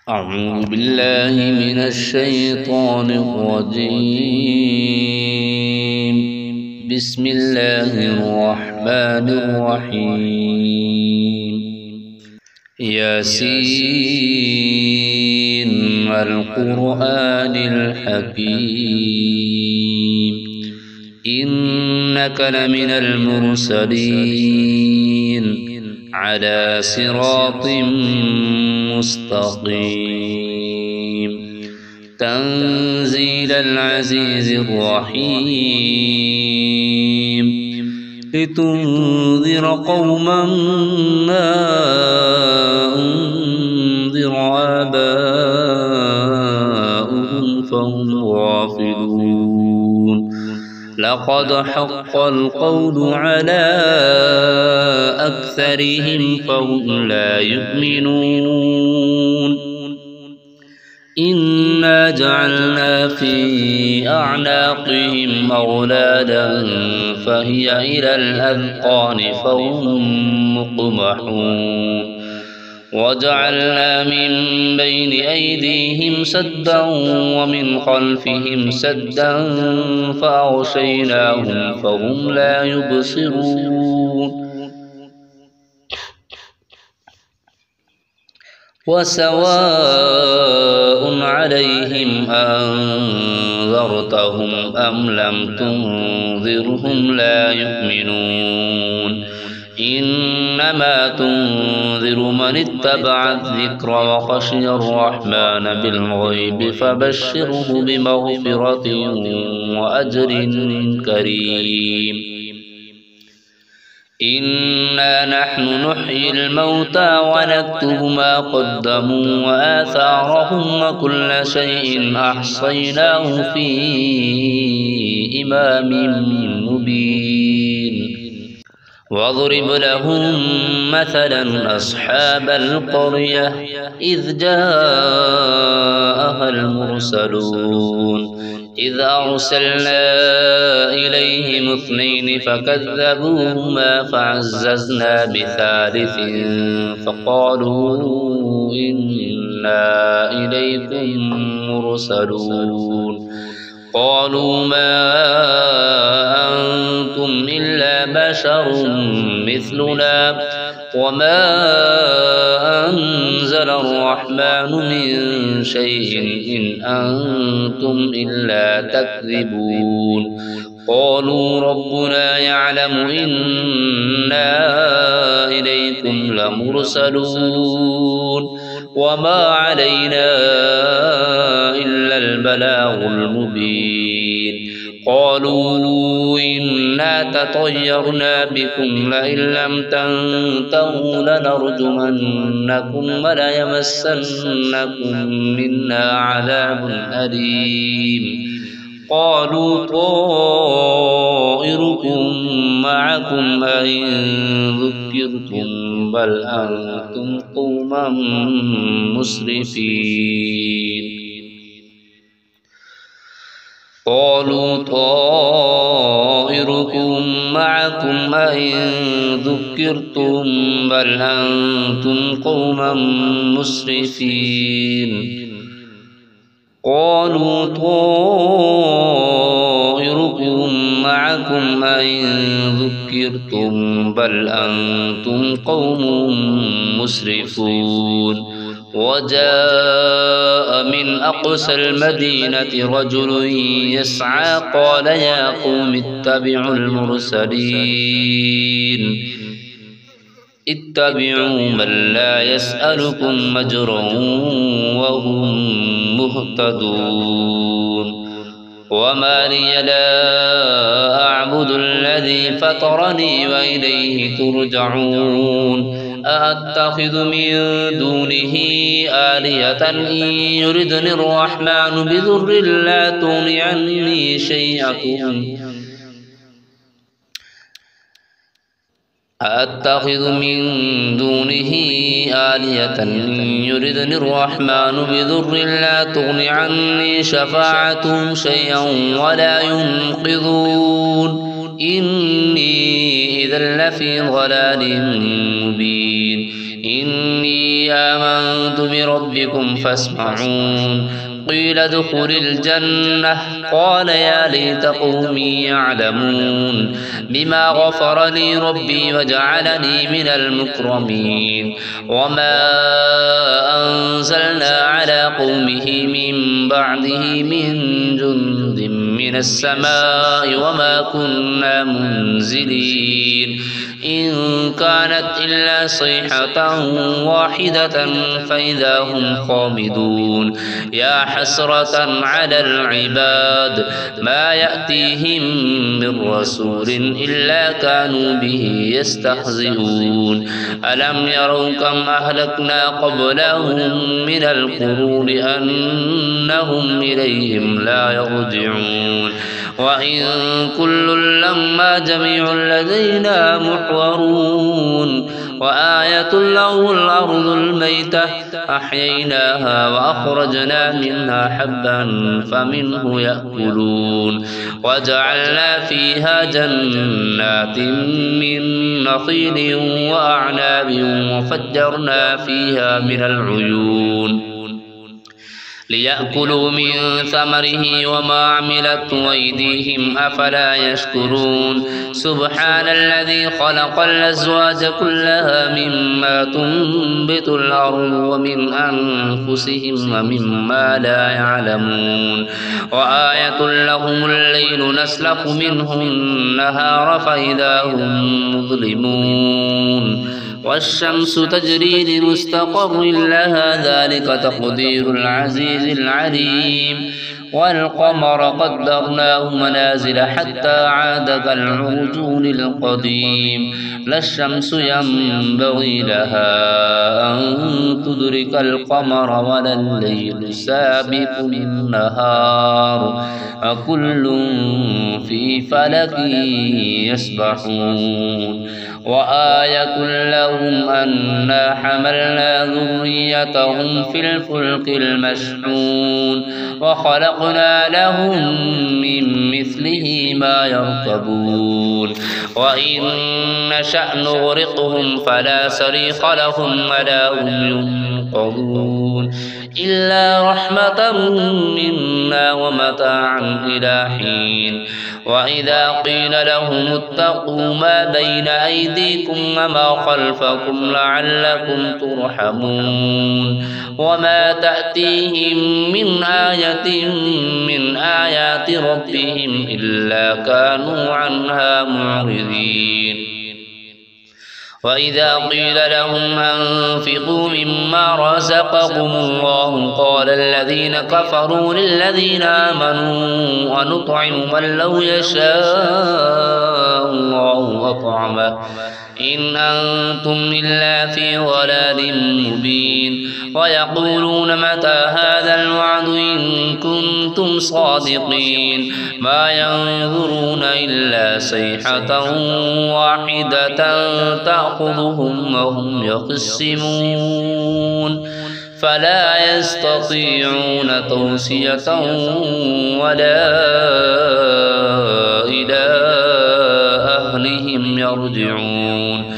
أعوذ بالله من الشيطان الرجيم. بسم الله الرحمن الرحيم. ياسين والقرآن الحكيم إنك لمن المرسلين على صراط مستقيم تنزيل العزيز الرحيم لتنذر قوما ما أنذر آباؤهم فهم غافلون لقد حق القول على أكثرهم فهم لا يؤمنون إنا جعلنا في أعناقهم أغلالا فهي إلى الأذقان فهم مقمحون وجعلنا من بين أيديهم سدا ومن خلفهم سدا فأغشيناهم فهم لا يبصرون وسواء عليهم أنذرتهم أم لم تنذرهم لا يؤمنون إنما تنذر من اتبع الذكر وخشي الرحمن بالغيب فبشره بمغفرة وأجر كريم إنا نحن نحيي الموتى ونكتب ما قدموا وآثارهم وكل شيء أحصيناه في إمام مبين واضرب لهم مثلا أصحاب القرية إذ جاءها المرسلون إذ أرسلنا إليهم اثنين فكذبوهما فعززنا بثالث فقالوا إنا إليكم مرسلون قالوا ما أنتم إلا بشر مثلنا وما أنزل الرحمن من شيء إن أنتم إلا تكذبون قالوا ربنا يعلم إنا إليكم لمرسلون وما علينا إلا البلاغ المبين قالوا إنا تطيرنا بكم لئن لم تنتهوا لنرجمنكم وليمسنكم منا عذاب أليم قالوا طائركم معكم أئن ذكرتم بل أنتم قوما مسرفين قالوا طائركم معكم أئن ذكرتم بل أنتم قوما مسرفين قالوا طائركم معكم أئن ذكرتم بل أنتم قوم مسرفون وجاء من أقصى المدينة رجل يسعى قال يا قوم اتبعوا المرسلين اتبعوا من لا يسألكم أجرا وهم مهتدون وما لي لا أعبد الذي فطرني وإليه ترجعون أأتخذ من دونه آلهة إن يردني الرحمن بضر لا تغن عني شيئا أأتخذ من دونه آلهة إن يردني الرحمن بضر لا تغن عني شفاعتهم شيئا ولا ينقذون إني إذا لفي ضلال مبين إني آمنت بربكم فاسمعون قيل ادخل الجنة قال يا ليت قومي يعلمون بما غفر لي ربي وجعلني من المكرمين وما أنزلنا على قومه من بعده من جند من السماء وما كنا منزلين إن كانت إلا صيحة واحدة فإذا هم خامدون يا حسرة على العباد ما يأتيهم من رسول إلا كانوا به يستهزئون ألم يروا كم أهلكنا قبلهم من القرون أنهم إليهم لا يرجعون وإن كل لما جميع لدينا محضرون وآية له الأرض الميتة أحييناها وأخرجنا منها حبا فمنه يأكلون وجعلنا فيها جنات من نخيل وأعناب وفجرنا فيها من العيون ليأكلوا من ثمره وما عملته أيديهم أفلا يشكرون سبحان الذي خلق الأزواج كلها مما تنبت الأرض ومن أنفسهم ومما لا يعلمون وآية لهم الليل نسلخ منه النهار فإذا هم مظلمون والشمس تجري لمستقر لها ذلك تقدير العزيز العليم والقمر قدرناه منازل حتى عاد كالعرجون القديم لا الشمس ينبغي لها أن تدرك القمر ولا الليل سابق النهار كل في فلك يسبحون وآية لهم أنا حملنا ذريتهم في الفلك المشحون وخلقنا لهم من مثله ما يركبون وإن نشأ نغرقهم فلا صريخ لهم ولا هم ينقذون إلا رحمة منا ومتاعا إلى حين وإذا قيل لهم اتقوا ما بين أيديكم وما خلفكم لعلكم ترحمون وما تأتيهم من آية من آيات ربهم إلا كانوا عنها معرضين وإذا قيل لهم أنفقوا مما رزقكم الله قال الذين كفروا للذين آمنوا أنطعم من لو يشاء الله أطعمه إن أنتم إلا في ضلال مبين ويقولون متى هذا الوعد إن كنتم صادقين ما ينظرون إلا صيحة واحدة تأخذهم وهم يخصمون فلا يستطيعون توصية ولا إلى أهلهم يرجعون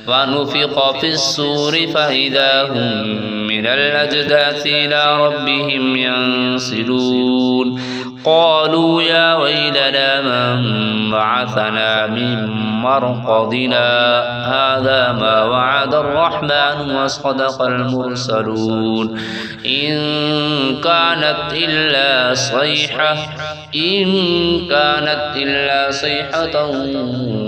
ونفخ في الصور فإذا هم من الأجداث إلى ربهم ينسلون قالوا يا ويلنا من بعثنا من مرقدنا هذا ما وعد الرحمن وصدق المرسلون إن كانت إلا صيحة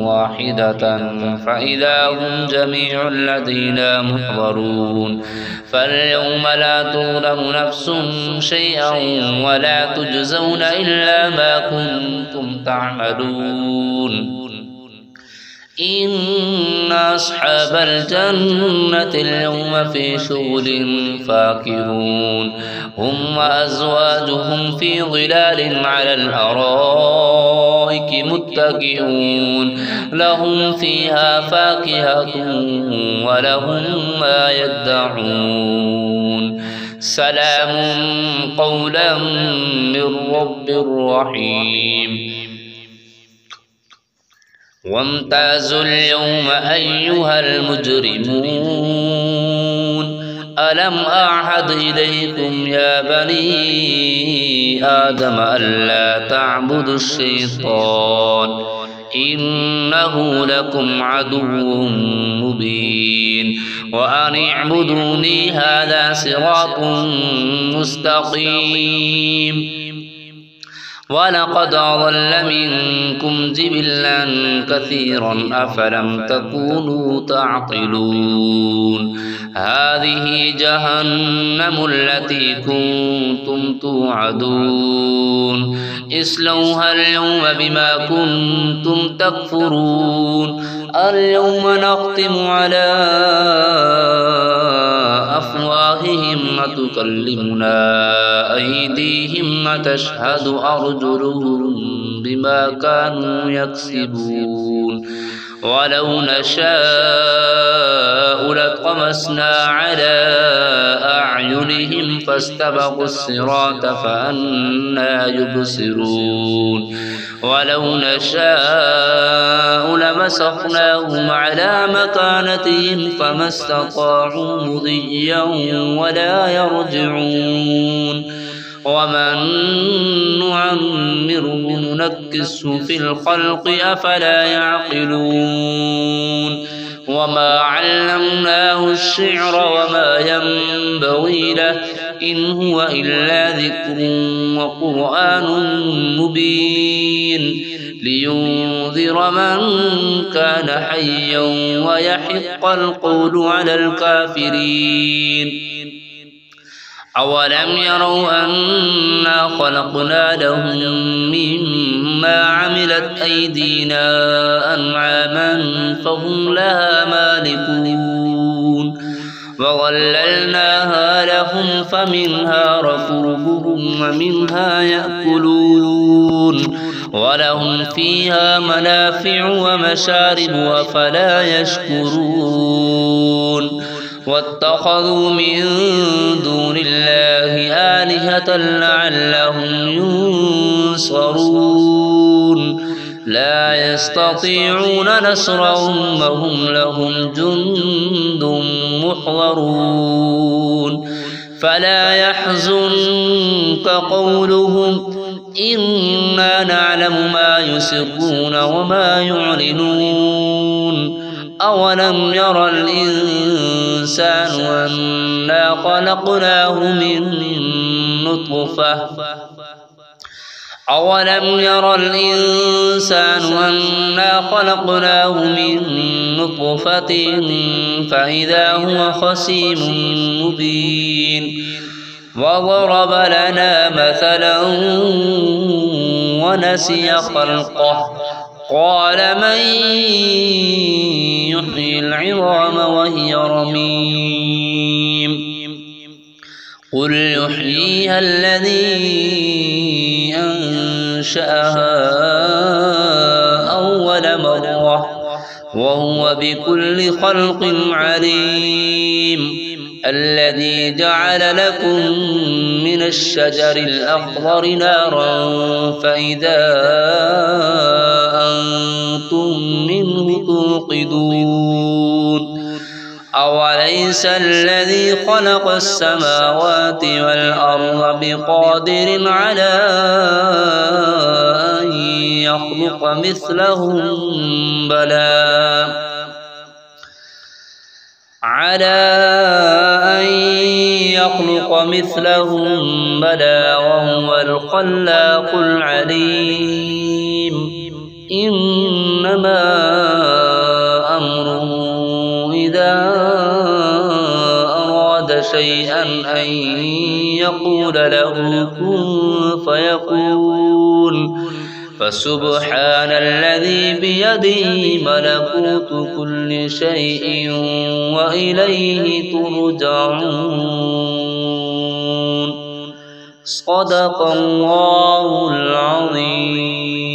واحدة فإذا هم جميع لدينا محضرون فاليوم لا تظلم نفس شيئا ولا تجزون إلا ما كنتم تعملون إن أصحاب الجنة اليوم في شغل فاكهون هم وأزواجهم في ظلال على الأرائك متكئون لهم فيها فاكهة ولهم ما يدعون سلام قولا من رب رحيم وامتازوا اليوم أيها المجرمون ألم أعهد إليكم يا بني آدم ألا تعبدوا الشيطان إنه لكم عدو مبين وأن اعبدوني هذا صراط مستقيم ولقد أضل منكم جبلا كثيرا أفلم تكونوا تعقلون هذه جهنم التي كنتم توعدون اصلوها اليوم بما كنتم تكفرون اليوم نختم على أفواههم وتكلمنا أيديهم وتشهد أرجلهم بما كانوا يكسبون ولو نشاء لطمسنا على أعينهم فاستبقوا الصراط فأنى يبصرون ولو نشاء لمسخناهم على مكانتهم فما استطاعوا مضيا ولا يرجعون ومن نعمره ننكسه في الخلق أفلا يعقلون وما علمناه الشعر وما ينبغي له إن هو إلا ذكر وقرآن مبين لينذر من كان حيا ويحق القول على الكافرين أولم يروا أنا خلقنا لهم مما عملت أيدينا أنعاما فهم لها مالكون وظللناها لهم فمنها ركوبهم ومنها يأكلون ولهم فيها منافع ومشارب أفلا يشكرون واتخذوا من دون الله آلهة لعلهم ينصرون لا يستطيعون نصرهم وهم لهم جند محضرون فلا يحزنك قولهم إنا نعلم ما يسرون وما يعلنون أولم ير الإنسان أنا خلقناه من نطفة أولم ير الإنسان أنا خلقناه من نطفة فإذا هو خصيم مبين وضرب لنا مثلا ونسي خلقه قال من يحيي العظام وهي رميم قل يحييها الذي أنشأها أول مرة وهو بكل خلق عليم الذي جعل لكم من الشجر الأخضر نارا فإذا أنتم منه توقدون أوليس الذي خلق السماوات والأرض بقادر على أن يخلق مثلهم بلى وهو الخلاق العليم إنما أمره إذا أراد شيئا أن يقول له كن فيكون فسبحان الذي بيده ملكوت كل شيء وإليه ترجعون صدق الله العظيم.